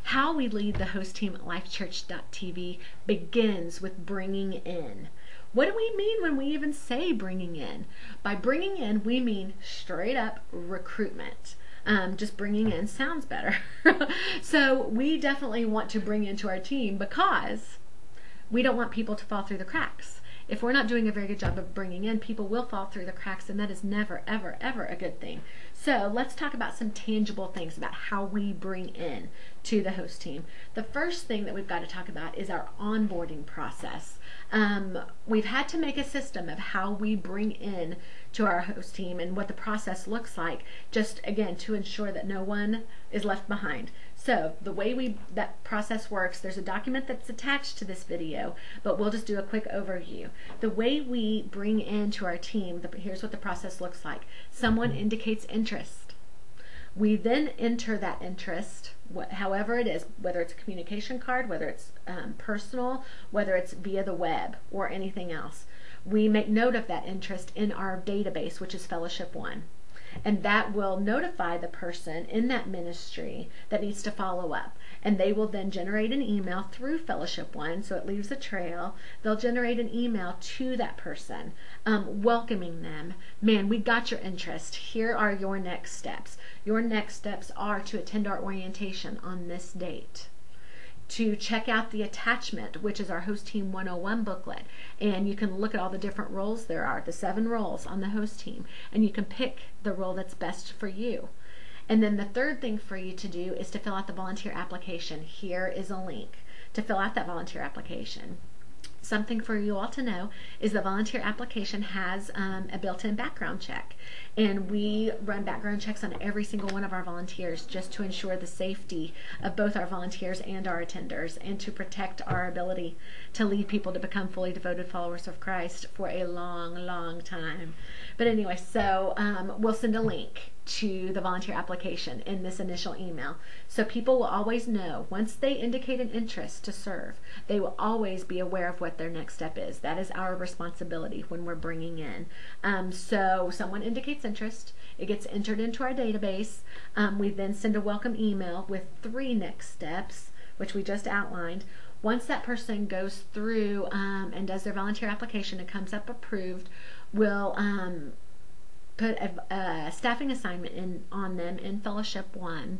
How we lead the host team at lifechurch.tv begins with bringing in. What do we mean when we even say bringing in? By bringing in, we mean straight up recruitment. Just bringing in sounds better. So we definitely want to bring into our team because we don't want people to fall through the cracks. If we're not doing a very good job of bringing in, people will fall through the cracks, and that is never, ever, ever a good thing. So let's talk about some tangible things about how we bring in to the host team. The first thing that we've got to talk about is our onboarding process. We've had to make a system of how we bring in to our host team and what the process looks like, just again to ensure that no one is left behind. So the way that process works, there's a document that's attached to this video, but we'll just do a quick overview. The way we bring into our team, here's what the process looks like. Someone indicates interest. We then enter that interest, however it is, whether it's a communication card, whether it's personal, whether it's via the web or anything else. We make note of that interest in our database, which is Fellowship One. And that will notify the person in that ministry that needs to follow up. And they will then generate an email through Fellowship One, so it leaves a trail. They'll generate an email to that person, welcoming them. Man, we got your interest. Here are your next steps. Your next steps are to attend our orientation on this date, to check out the attachment, which is our Host Team 101 booklet, and you can look at all the different roles there are, the 7 roles on the host team, and you can pick the role that's best for you. And then the third thing for you to do is to fill out the volunteer application. Here is a link to fill out that volunteer application. Something for you all to know is the volunteer application has a built-in background check, and we run background checks on every single one of our volunteers just to ensure the safety of both our volunteers and our attenders, and to protect our ability to lead people to become fully devoted followers of Christ for a long, long time. But anyway, so we'll send a link to the volunteer application in this initial email. So people will always know, once they indicate an interest to serve, they will always be aware of what their next step is. That is our responsibility when we're bringing in. So someone indicates interest, it gets entered into our database. We then send a welcome email with 3 next steps, which we just outlined. Once that person goes through and does their volunteer application and comes up approved, we'll put a staffing assignment on them in Fellowship One,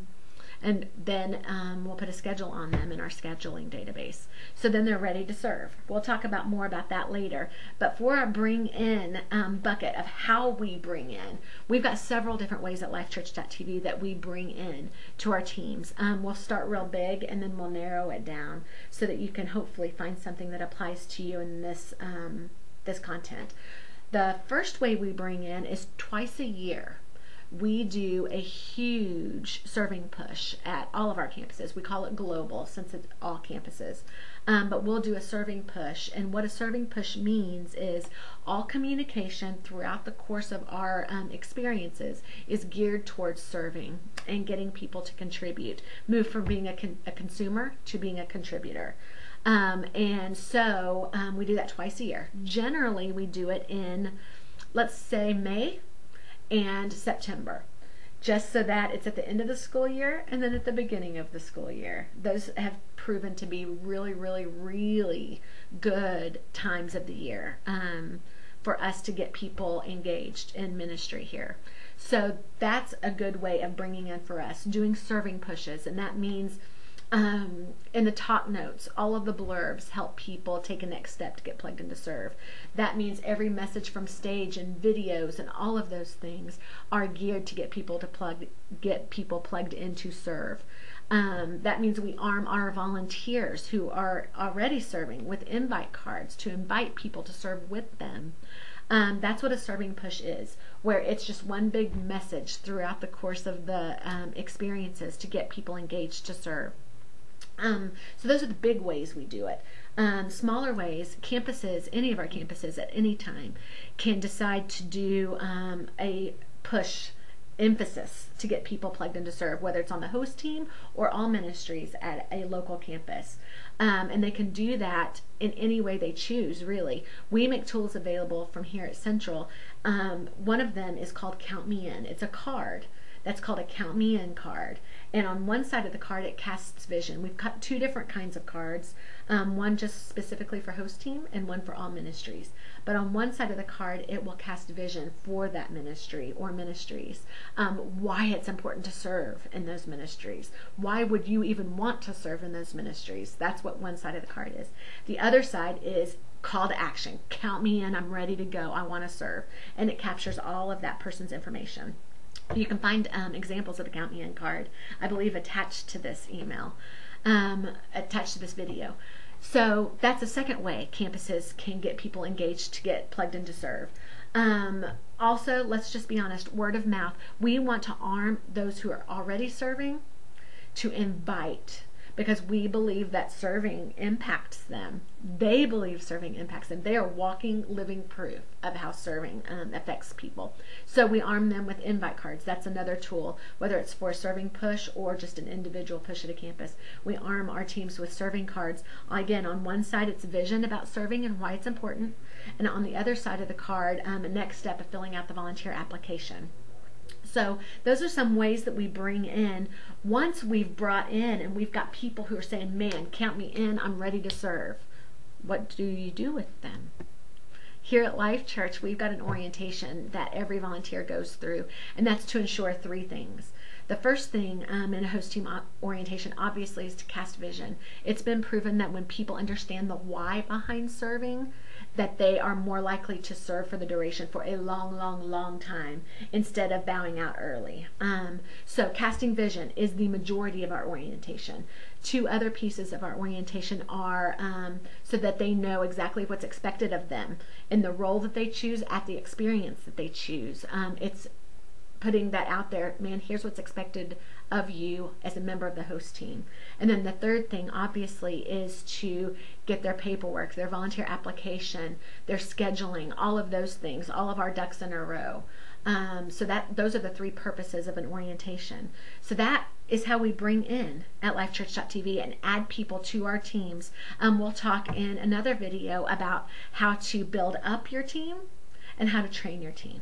and then we'll put a schedule on them in our scheduling database. So then they're ready to serve. We'll talk about more about that later. But for our bring in bucket of how we bring in, we've got several different ways at lifechurch.tv that we bring in to our teams. We'll start real big and then we'll narrow it down so that you can hopefully find something that applies to you in this content. The first way we bring in is twice a year. We do a huge serving push at all of our campuses. We call it global since it's all campuses. But we'll do a serving push. And what a serving push means is all communication throughout the course of our experiences is geared towards serving and getting people to contribute. Move from being a consumer to being a contributor. And so we do that twice a year. Generally, we do it in, let's say, May and September, just so that it's at the end of the school year and then at the beginning of the school year. Those have proven to be really, really, really good times of the year for us to get people engaged in ministry here. So that's a good way of bringing in for us, doing serving pushes, and that means in the talk notes, all of the blurbs help people take a next step to get plugged in to serve. That means every message from stage and videos and all of those things are geared to get people plugged in to serve. That means we arm our volunteers who are already serving with invite cards to invite people to serve with them. That's what a serving push is, where it's just one big message throughout the course of the experiences to get people engaged to serve. So those are the big ways we do it. Smaller ways, campuses, any of our campuses at any time can decide to do a push emphasis to get people plugged in to serve, whether it's on the host team or all ministries at a local campus. And they can do that in any way they choose, really. We make tools available from here at Central. One of them is called Count Me In. It's a card that's called a Count Me In card. And on one side of the card, it casts vision. We've got two different kinds of cards, one just specifically for host team and one for all ministries. But on one side of the card, it will cast vision for that ministry or ministries, why it's important to serve in those ministries. Why would you even want to serve in those ministries? That's what one side of the card is. The other side is call to action. Count me in. I'm ready to go. I want to serve. And it captures all of that person's information. You can find examples of the Count Me In card, I believe, attached to this email, attached to this video. So that's a second way campuses can get people engaged to get plugged in to serve. Also, let's just be honest, word of mouth. We want to arm those who are already serving to invite, because we believe that serving impacts them. They believe serving impacts them. They are walking, living proof of how serving affects people. So we arm them with invite cards. That's another tool, whether it's for a serving push or just an individual push at a campus. We arm our teams with serving cards. Again, on one side, it's vision about serving and why it's important. And on the other side of the card, a next step of filling out the volunteer application. So those are some ways that we bring in. Once we've brought in and we've got people who are saying, man, count me in, I'm ready to serve. What do you do with them? Here at Life Church, we've got an orientation that every volunteer goes through, and that's to ensure three things. The first thing in a host team orientation, obviously, is to cast vision. It's been proven that when people understand the why behind serving, that they are more likely to serve for the duration for a long time instead of bowing out early. So casting vision is the majority of our orientation. Two other pieces of our orientation are so that they know exactly what's expected of them in the role that they choose, at the experience that they choose. It's putting that out there, man, here's what's expected of you as a member of the host team. And then the third thing, obviously, is to get their paperwork, their volunteer application, their scheduling, all of those things, all of our ducks in a row. So those are the three purposes of an orientation. So that is how we bring in at lifechurch.tv and add people to our teams. We'll talk in another video about how to build up your team and how to train your team.